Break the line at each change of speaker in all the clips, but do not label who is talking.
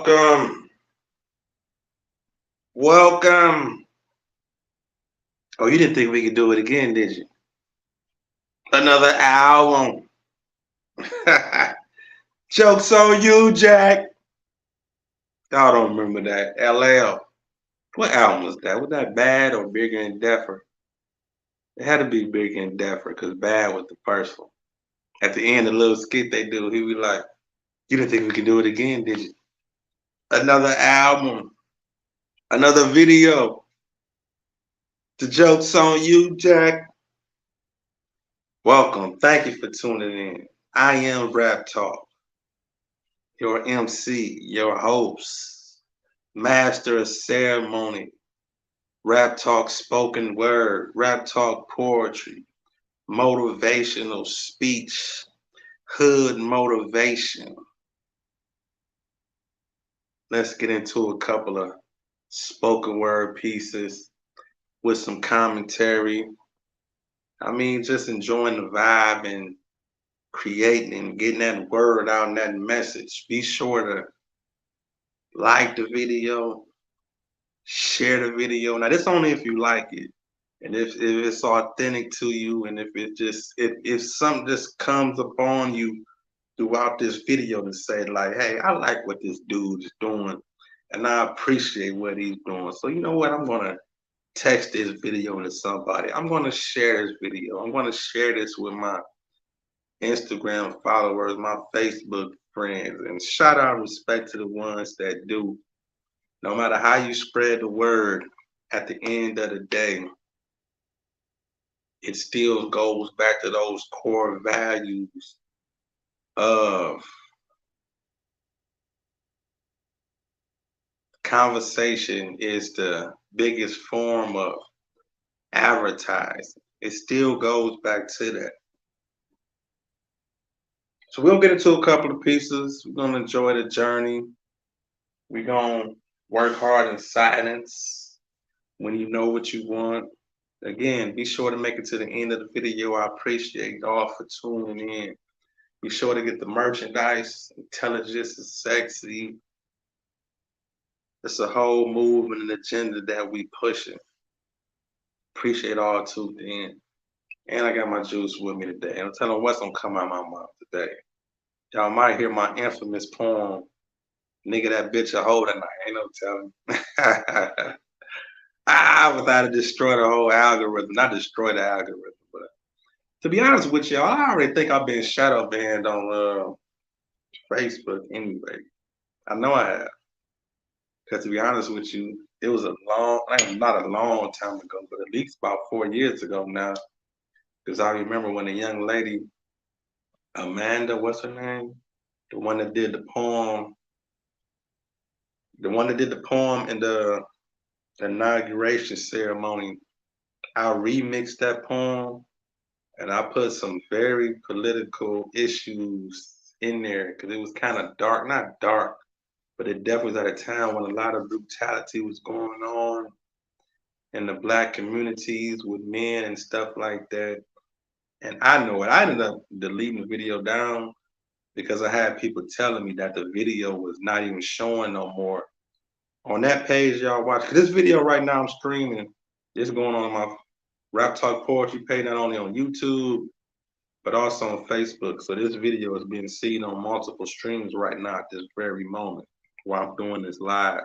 Welcome. Welcome. Oh, you didn't think we could do it again, did you? Another album. Joke's on you, Jack. Y'all don't remember that. LL. What album was that? Was that Bad or Bigger and Deffer? It had to be Bigger and Deffer because Bad was the first one. At the end, the little skit they do, he be like, you didn't think we could do it again, did you? Another album. Another video. The joke's on you, Jack. Welcome. Thank you for tuning in. I am Rap Talk, your MC, your host, master of ceremony, Rap Talk spoken word, Rap Talk poetry, motivational speech, hood motivation. Let's get into a couple of spoken word pieces with some commentary. Just enjoying the vibe and creating and getting that word out and that message. Be sure to like the video, share the video. Now, this only if you like it, and if it's authentic to you, and if something just comes upon you throughout this video to say like, hey, I like what this dude is doing, and I appreciate what he's doing. So you know what? I'm gonna text this video to somebody. I'm gonna share this video. I'm gonna share this with my Instagram followers, my Facebook friends, and shout out respect to the ones that do. No matter how you spread the word, at the end of the day, it still goes back to those core values of conversation is the biggest form of advertising. It still goes back to that. So we'll get into a couple of pieces. We're gonna enjoy the journey. We're gonna work hard in silence when you know what you want. Again, be sure to make it to the end of the video. I appreciate y'all for tuning in. Be sure to get the merchandise. Intelligence is sexy. It's a whole movement and agenda that we pushing. Appreciate all tuned in. And I got my juice with me today. I'm telling what's gonna come out my mouth today. Y'all might hear my infamous poem, nigga that bitch a hoe tonight. Ain't no telling. Without to destroy the whole algorithm. Not destroy the algorithm, but to be honest with y'all, I already think I've been shadow banned on Facebook anyway. I know I have. Because to be honest with you, it was not a long time ago, but at least about 4 years ago now. Because I remember when a young lady, Amanda, what's her name? The one that did the poem, in the inauguration ceremony. I remixed that poem and I put some very political issues in there because it was kind of dark, not dark, but it definitely was at a time when a lot of brutality was going on in the Black communities with men and stuff like that. And I know it. I ended up deleting the video down because I had people telling me that the video was not even showing no more. On that page, y'all watch. 'Cause this video right now I'm streaming. It's going on my Rap Talk Poetry page, not only on YouTube, but also on Facebook. So this video is being seen on multiple streams right now at this very moment while I'm doing this live.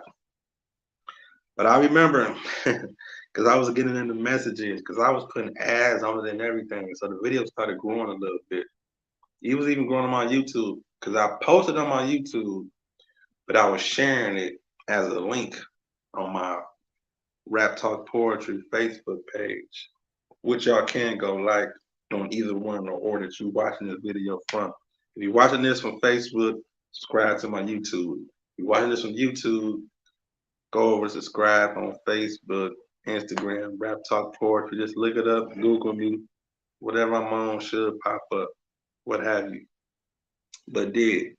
But I remember because I was getting into messages because I was putting ads on it and everything. So the video started growing a little bit. It was even growing on my YouTube because I posted on my YouTube, but I was sharing it as a link on my Rap Talk Poetry Facebook page, which y'all can go like on either one or that you're watching this video from. If you're watching this from Facebook, subscribe to my YouTube. If you're watching this from YouTube, go over and subscribe on Facebook, Instagram, Rap Talk Poetry. Just look it up, Google me, whatever I'm on should pop up, what have you. But it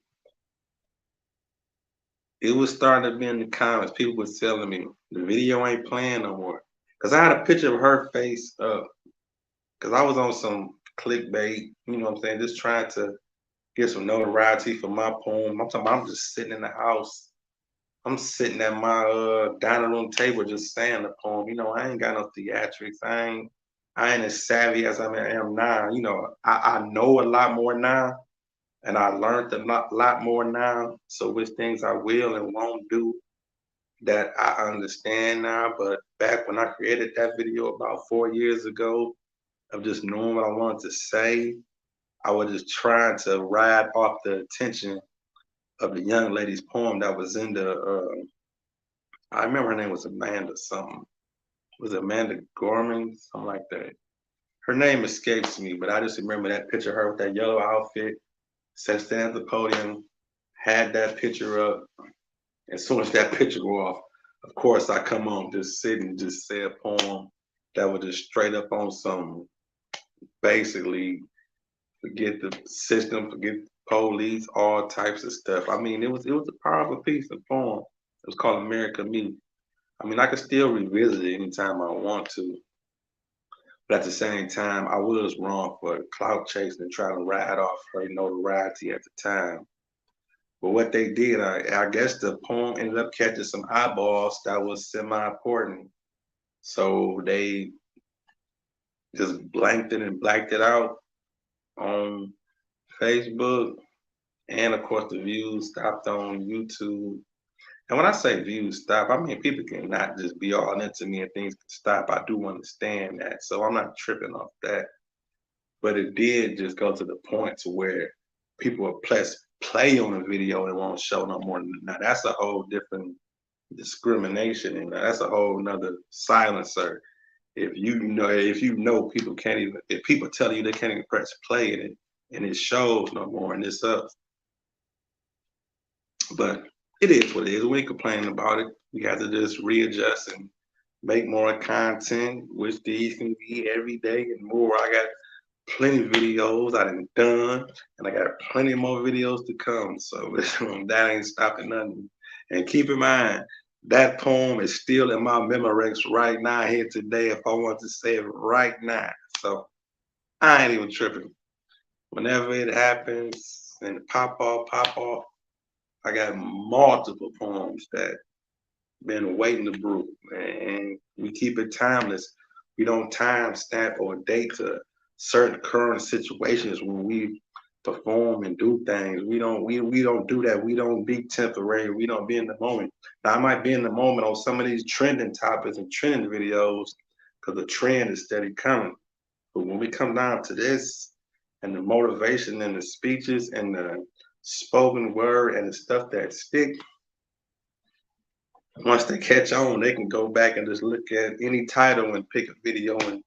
was starting to be in the comments. People were telling me the video ain't playing no more. Cause I had a picture of her face up. Cause I was on some clickbait, you know what I'm saying, just trying to get some notoriety for my poem. I'm talking about I'm just sitting in the house I'm sitting at my dining room table just saying the poem. I ain't got no theatrics. I ain't as savvy as am now. I know a lot more now, and I learned a lot more now. So which things I will and won't do that I understand now. But back when I created that video about 4 years ago of just knowing what I wanted to say, I was just trying to ride off the attention of the young lady's poem that was in the. I remember her name was Amanda something. Was it Amanda Gorman? Something like that. Her name escapes me, but I just remember that picture of her with that yellow outfit, sat standing at the podium, had that picture up. As soon as that picture go off, of course I come on, just sit and just say a poem that was just straight up on some basically forget the system, forget the police, all types of stuff. I mean, it was a powerful piece of poem. It was called America Me. I mean, I could still revisit it anytime I want to, but at the same time, I was wrong for clout chasing and trying to ride off her notoriety at the time. But what they did, I guess the poem ended up catching some eyeballs that was semi-important. So they just blanked it and blacked it out on Facebook. And of course, the views stopped on YouTube. And when I say views stop, I mean people can not just be all into me and things can stop. I do understand that. So I'm not tripping off that. But it did just go to the point to where people will press play on a video and won't show no more. Now that's a whole different discrimination, and that's a whole nother silencer. If you know people can't even, if people tell you they can't even press play in it and it shows no more and it's up. But it is what it is. We ain't complaining about it. We have to just readjust and make more content, which these can be every day and more. I got plenty of videos I done, and I got plenty more videos to come. So that ain't stopping nothing. And keep in mind, that poem is still in my Memorex right now here today if I want to say it right now. So I ain't even tripping. Whenever it happens and pop off, I got multiple poems that been waiting to brew, and we keep it timeless. We don't time stamp or date to certain current situations when we perform and do things. We don't do that. We don't be temporary. We don't be in the moment. Now I might be in the moment on some of these trending topics and trending videos because the trend is steady coming. But when we come down to this and the motivation and the speeches and the spoken word and the stuff that stick, once they catch on, they can go back and just look at any title and pick a video, and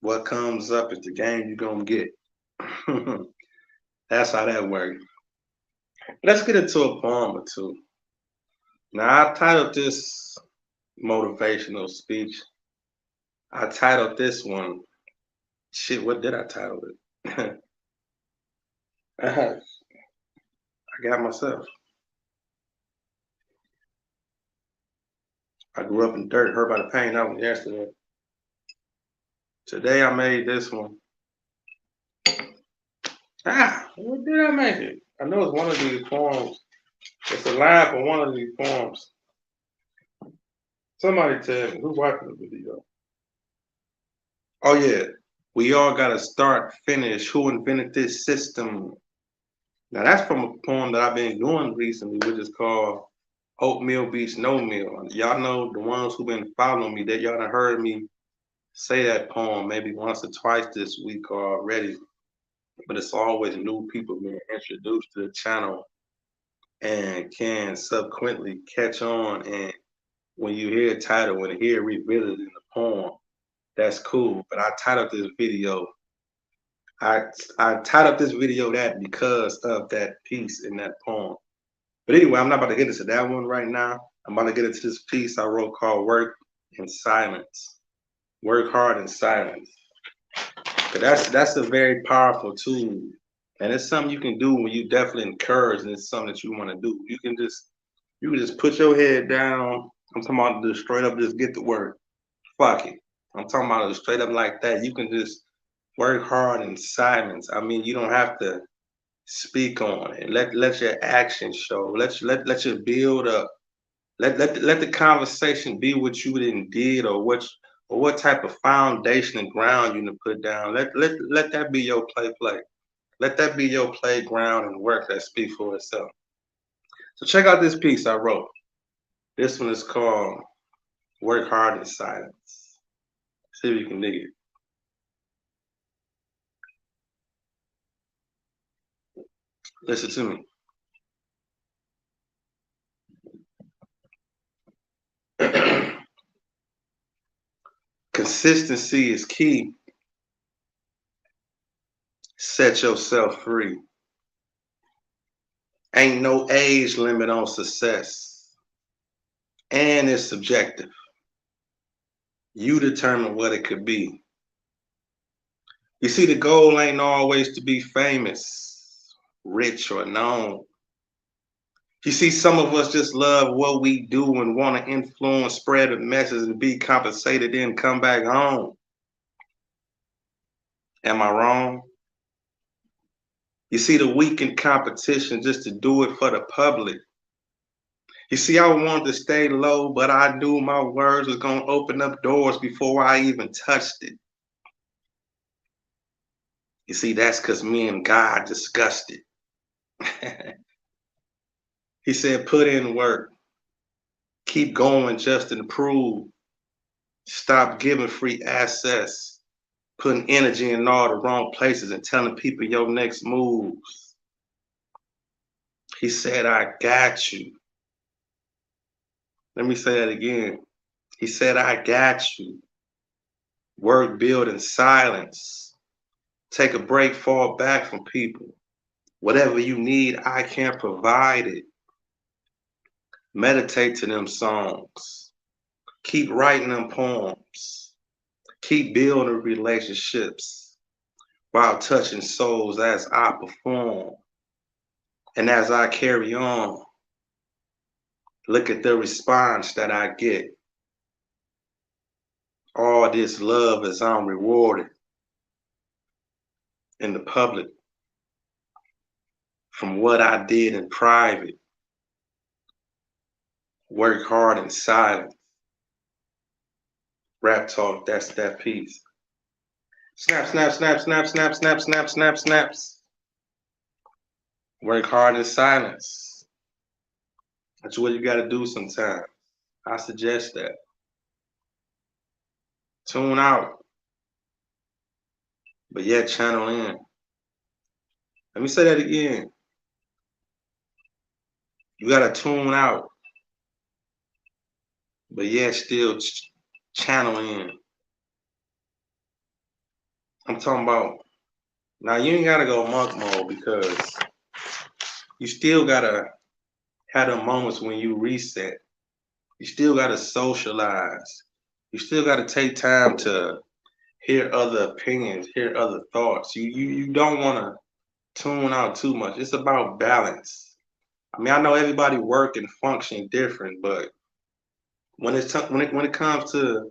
what comes up is the game you're gonna get. That's how that works. Let's get into a poem or two. Now I titled this motivational speech. I titled this one. Shit, what did I title it? I got myself. I grew up in dirt, hurt by the pain. That was yesterday. Today I made this one. What did I make it? I know it's one of these poems. It's a line from one of these poems. Somebody tell me who's watching the video. Oh yeah, we all gotta start, finish. Who invented this system? Now that's from a poem that I've been doing recently, which is called Oatmeal Beats No Meal. Y'all know the ones who've been following me, that y'all done heard me say that poem maybe once or twice this week already. But it's always new people being introduced to the channel and can subsequently catch on. And when you hear a title, when you hear revisited in the poem, that's cool. But I titled this video, I I titled this video that because of that piece in that poem. But anyway, I'm not about to get into that one right now. I'm about to get into this piece I wrote called Work in Silence. Work hard in silence. But that's a very powerful tool. And it's something you can do when you definitely encourage and it's something that you want to do. You can just put your head down. I'm talking about just straight up just get to work. Fuck it. I'm talking about it straight up like that. You can just work hard in silence. I mean, you don't have to speak on it. Let your actions show. Let your build up. Let the conversation be what you didn't did, or what type of foundation and ground you to put down. Let that be your play. Let that be your playground and work that speak for itself. So check out this piece I wrote. This one is called Work Hard in Silence. See if you can dig it. Listen to me. Consistency is key. Set yourself free. Ain't no age limit on success. And it's subjective. You determine what it could be. You see, the goal ain't always to be famous, rich, or known. You see, some of us just love what we do and want to influence, spread a message, and be compensated, then come back home. Am I wrong? You see, the weekend competition just to do it for the public. You see, I wanted to stay low, but I knew my words was going to open up doors before I even touched it. You see, that's because me and God discussed it. He said, put in work. Keep going just to improve. Stop giving free access. Putting energy in all the wrong places and telling people your next moves. He said, I got you. Let me say that again. He said, I got you. Work, build in silence. Take a break, fall back from people. Whatever you need, I can provide it. Meditate to them songs. Keep writing them poems. Keep building relationships while touching souls as I perform. And as I carry on, look at the response that I get. All this love as I'm rewarded in the public from what I did in private. Work hard in silence. Rap talk, that's that piece. Snap, snap, snap, snap, snap, snap, snap, snap, snaps. Work hard in silence. That's what you gotta do sometimes. I suggest that. Tune out, but yet channel in. Let me say that again. You gotta tune out, but yet still channel in. I'm talking about, now you ain't gotta go monk mode because you still gotta have the moments when you reset. You still gotta socialize. You still gotta take time to hear other opinions, hear other thoughts. You don't wanna tune out too much. It's about balance. I mean, I know everybody work and function different, but when it comes to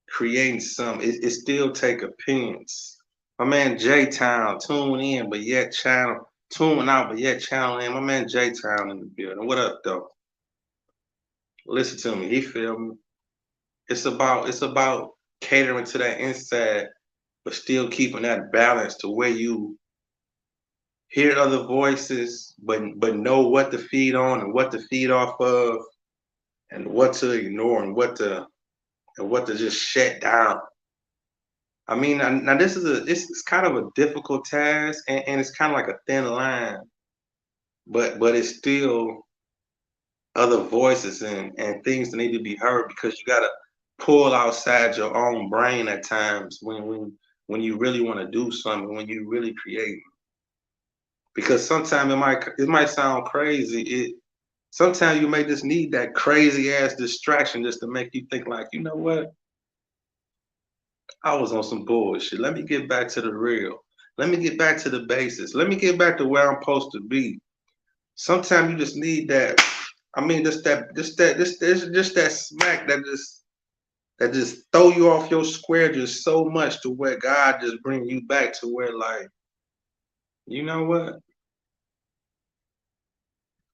creating something, it still take opinions. My man J Town, tune in, but yet channel, tune out, but yet channel in. My man J Town in the building. What up, though? Listen to me. He feel me. It's about catering to that inside, but still keeping that balance to where you hear other voices, but know what to feed on and what to feed off of, and what to ignore and what to just shut down. I mean, now this is it's kind of a difficult task, and it's kind of like a thin line, but it's still other voices and things that need to be heard because you gotta pull outside your own brain at times when you really want to do something, when you really create. Because sometimes it might sound crazy. Sometimes you may just need that crazy ass distraction just to make you think like, you know what? I was on some bullshit. Let me get back to the real. Let me get back to the basics. Let me get back to where I'm supposed to be. Sometimes you just need that. I mean, just that smack that just throw you off your square just so much to where God just bring you back to where like, you know what?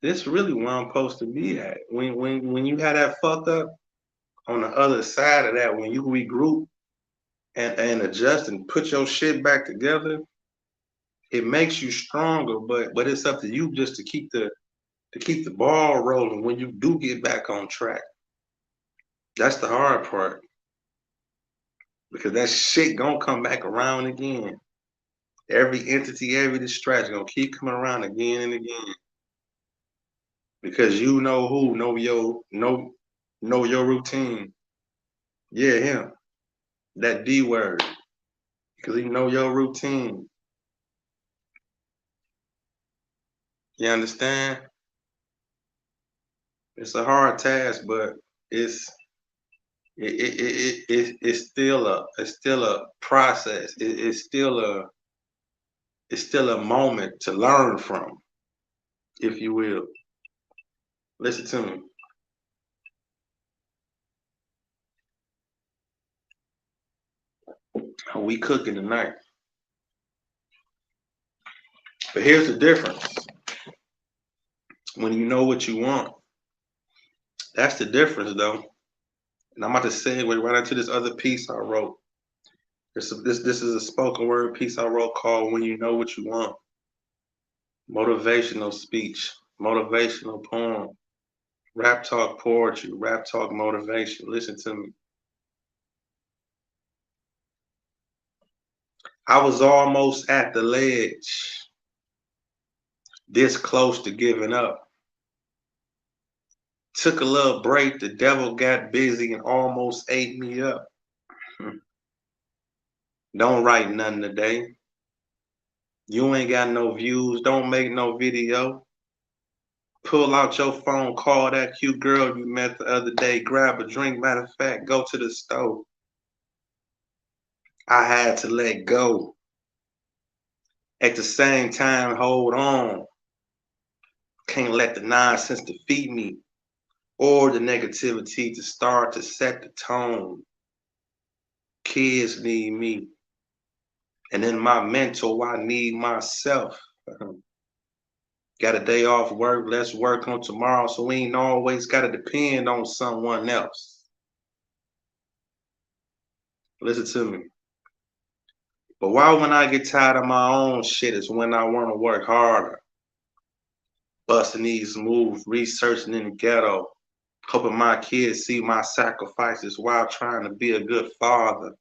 this really where I'm supposed to be at. When you had that fuck up on the other side of that, when you regroup and adjust and put your shit back together, it makes you stronger. But it's up to you just to keep the ball rolling when you do get back on track. That's the hard part. Because that shit gonna come back around again. Every entity, every distraction gonna keep coming around again and again. Because you know who, know your routine. Yeah, him. That D word. Because he know your routine. You understand? It's a hard task, but it's it's still a process. It's still a moment to learn from, if you will. Listen to me. We cooking tonight. But here's the difference. When you know what you want, that's the difference though. And I'm about to segue right into this other piece I wrote. This is a spoken word piece I wrote called When You Know What You Want. Motivational speech, motivational poem, rap talk poetry, rap talk motivation. Listen to me. I was almost at the ledge, this close to giving up. Took a little break, the devil got busy and almost ate me up. Don't write nothing today. You ain't got no views, don't make no video. Pull out your phone, call that cute girl you met the other day, grab a drink, matter of fact, go to the store. I had to let go. At the same time, hold on. Can't let the nonsense defeat me or the negativity to start to set the tone. Kids need me. And in my mental, I need myself. Got a day off work, let's work on tomorrow so we ain't always got to depend on someone else. Listen to me. But why when I get tired of my own shit is when I want to work harder. Busting these moves, researching in the ghetto, hoping my kids see my sacrifices while trying to be a good father.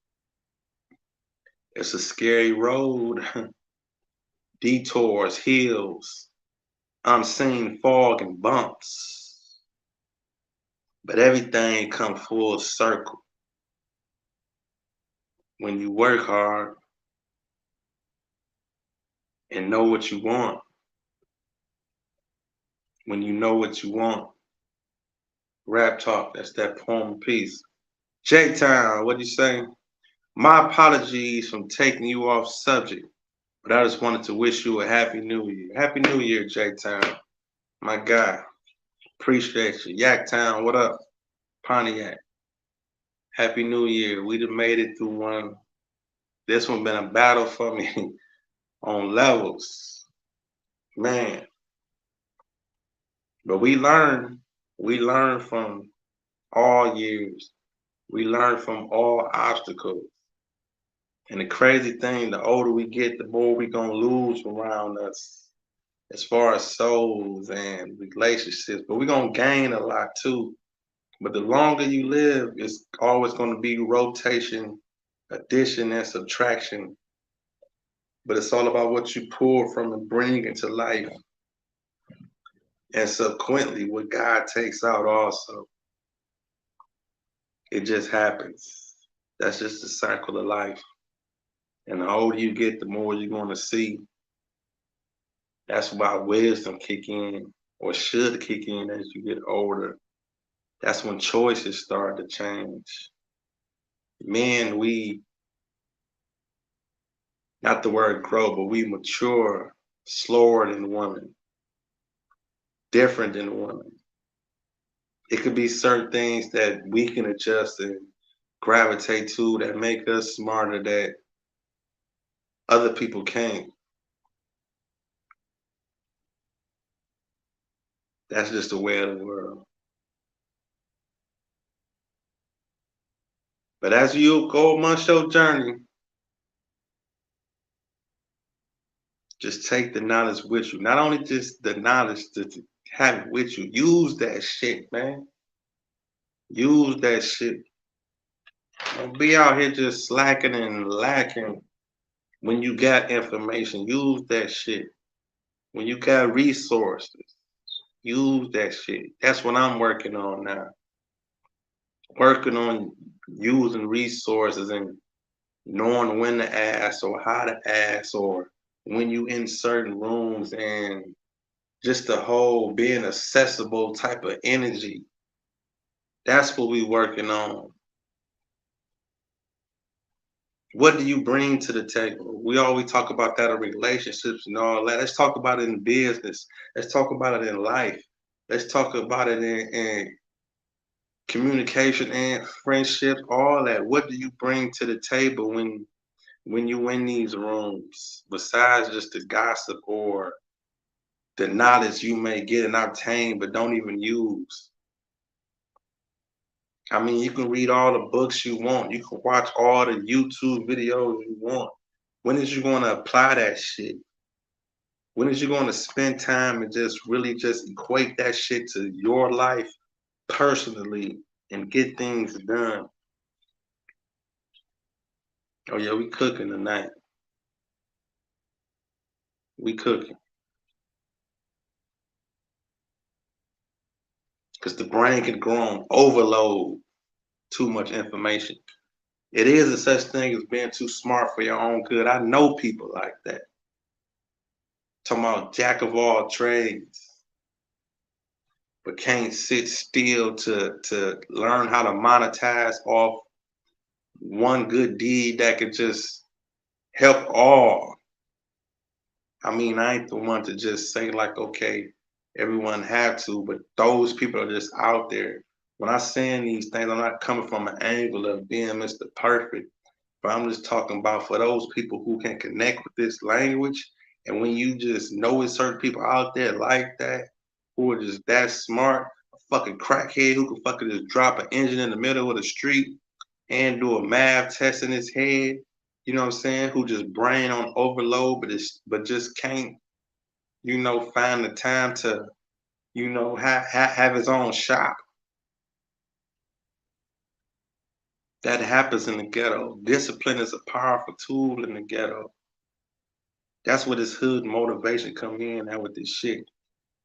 It's a scary road. Detours, hills, unseen fog and bumps. But everything come full circle. When you work hard and know what you want. When you know what you want. Rap talk, that's that poem piece. J-Town, what do you say? My apologies from taking you off subject, but I just wanted to wish you a happy new year. Happy new year, J-Town. My guy. Appreciate you. Yaktown, what up? Pontiac. Happy new year. We done made it through one. This one been a battle for me on levels. Man. But we learn. We learn from all years. We learn from all obstacles. And the crazy thing, the older we get, the more we gonna lose around us as far as souls and relationships. But we're gonna gain a lot too. But the longer you live, it's always gonna be rotation, addition, and subtraction. But it's all about what you pull from and bring into life. And subsequently, what God takes out also. It just happens. That's just the cycle of life. And the older you get, the more you're gonna see. That's why wisdom kick in, or should kick in as you get older. That's when choices start to change. Men, we, not the word grow, but we mature slower than women, different than women. It could be certain things that we can adjust and gravitate to that make us smarter that other people can't. That's just the way of the world. But as you go amongst your journey, just take the knowledge with you. Not only just the knowledge to have it with you. Use that shit, man. Use that shit. Don't be out here just slacking and lacking when you got information. Use that shit. When you got resources, use that shit. That's what I'm working on now. Working on using resources and knowing when to ask or how to ask or when you in certain rooms and just the whole being accessible type of energy. That's what we working on. What do you bring to the table? We always talk about that in relationships and all that. Let's talk about it in business. Let's talk about it in life. Let's talk about it in communication and friendships, all that. What do you bring to the table when you in these rooms, besides just the gossip or the knowledge you may get and obtain but don't even use? I mean, you can read all the books you want. You can watch all the YouTube videos you want. When is you going to apply that shit? When is you going to spend time and just really just equate that shit to your life personally and get things done? Oh yeah, we cooking tonight. We cooking. Because the brain can grow on overload too much information. It is a such thing as being too smart for your own good. I know people like that. Talking about jack of all trades, but can't sit still to learn how to monetize off one good deed that could just help all. I mean, I ain't the one to just say like, okay, everyone have to, but those people are just out there. When I saying these things, I'm not coming from an angle of being Mr. Perfect, but I'm just talking about for those people who can connect with this language. And when you just know it's certain people out there like that, who are just that smart, a fucking crackhead who can fucking just drop an engine in the middle of the street and do a math test in his head, you know what I'm saying? Who just brain on overload, but just can't, find the time to, have his own shop. That happens in the ghetto. Discipline is a powerful tool in the ghetto. That's where this hood motivation come in and with this shit.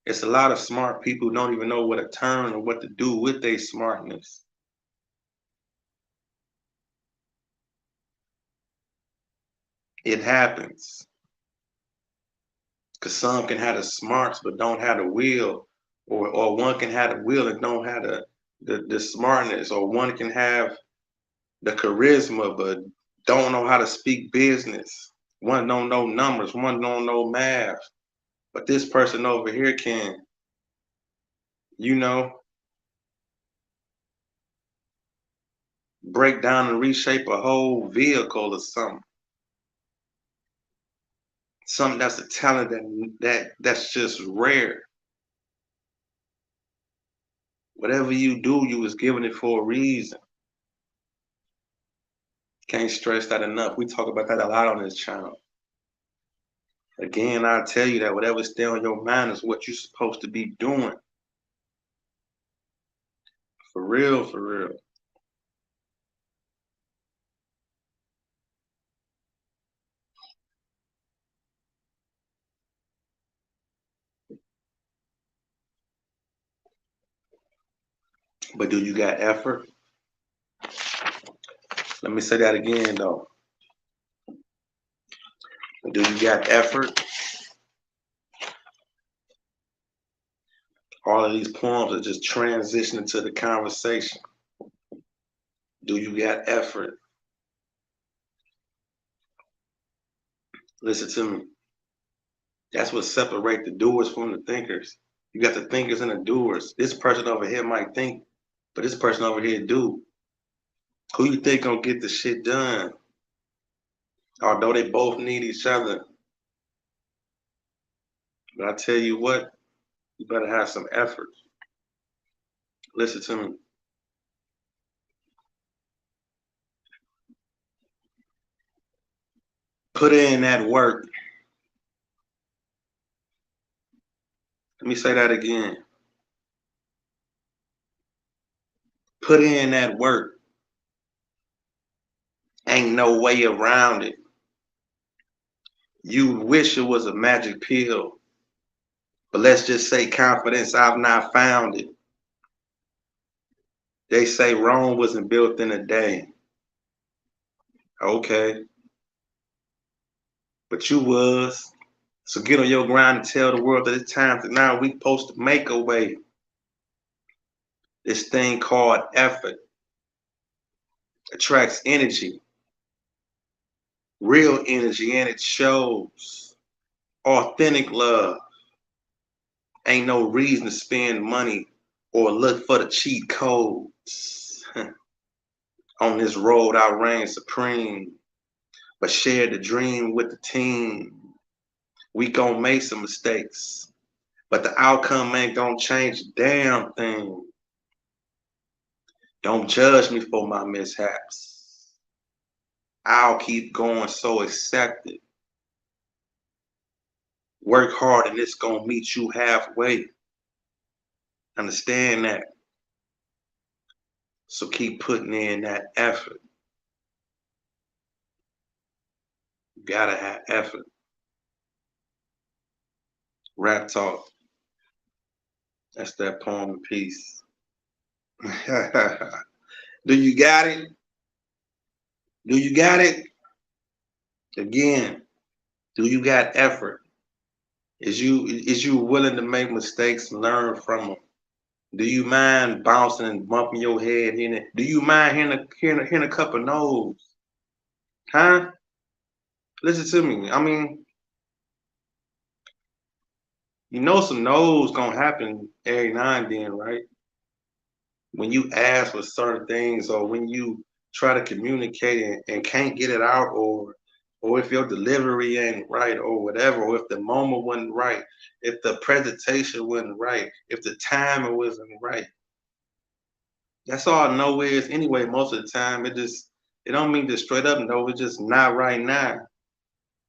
It's a lot of smart people who don't even know what to turn or what to do with their smartness. It happens. Cause some can have the smarts but don't have the will. Or one can have the will and don't have the smartness. Or one can have the charisma but don't know how to speak business. One don't know numbers, one don't know math. But this person over here can, you know, break down and reshape a whole vehicle or something. Something that's a talent that's just rare. Whatever you do, you was given it for a reason. Can't stress that enough. We talk about that a lot on this channel. Again, I tell you that whatever stay on your mind is what you're supposed to be doing. For real, for real. But do you got effort? Let me say that again though. Do you got effort? All of these poems are just transitioning to the conversation. Do you got effort? Listen to me. That's what separates the doers from the thinkers. You got the thinkers and the doers. This person over here might think, but this person over here do. Who you think gonna get the shit done? Although they both need each other. But I tell you what, You better have some effort. Listen to me. Put in that work. Let me say that again. Put in that work. Ain't no way around it. You wish it was a magic pill, but let's just say confidence, I've not found it. They say Rome wasn't built in a day. Okay, but you was. So get on your grind and tell the world that it's time to now we supposed to make a way. This thing called effort attracts energy, real energy, and it shows. Authentic love. Ain't no reason to spend money or look for the cheat codes. On this road, I reign supreme, but share the dream with the team. We gon' make some mistakes, but the outcome ain't gonna change a damn thing. Don't judge me for my mishaps. I'll keep going, so accept it. Work hard and it's gonna meet you halfway. Understand that. So keep putting in that effort. You gotta have effort. Rap talk. That's that poem piece. Do you got it? Do you got it? Again, do you got effort? Is you willing to make mistakes and learn from them? Do you mind bouncing and bumping your head? Do you mind hearing a couple no's? Huh? Listen to me. I mean, you know some no's gonna happen every now and then, right? When you ask for certain things or when you try to communicate and can't get it out, or if your delivery ain't right or whatever, or if the moment wasn't right, if the presentation wasn't right, if the timing wasn't right. That's all no is anyway. Most of the time it don't mean just straight up no, it's just not right now.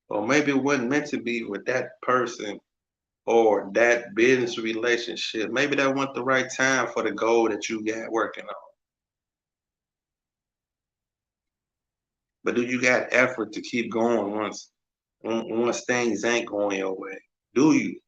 Or maybe it wasn't meant to be with that person or that business relationship. Maybe that wasn't the right time for the goal that you got working on. But do you got effort to keep going once things ain't going your way? Do you?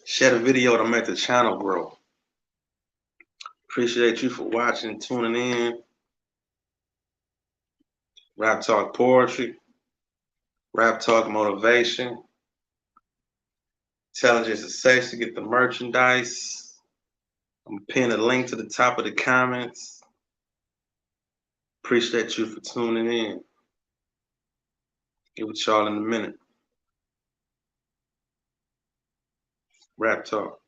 Share the video to make the channel grow. Appreciate you for watching, tuning in. Rap Talk Poetry, Rap Talk Motivation, Intelligence is Sexy. Get the merchandise. I'm gonna pin a link to the top of the comments. Appreciate you for tuning in. Get with y'all in a minute. Rap Talk.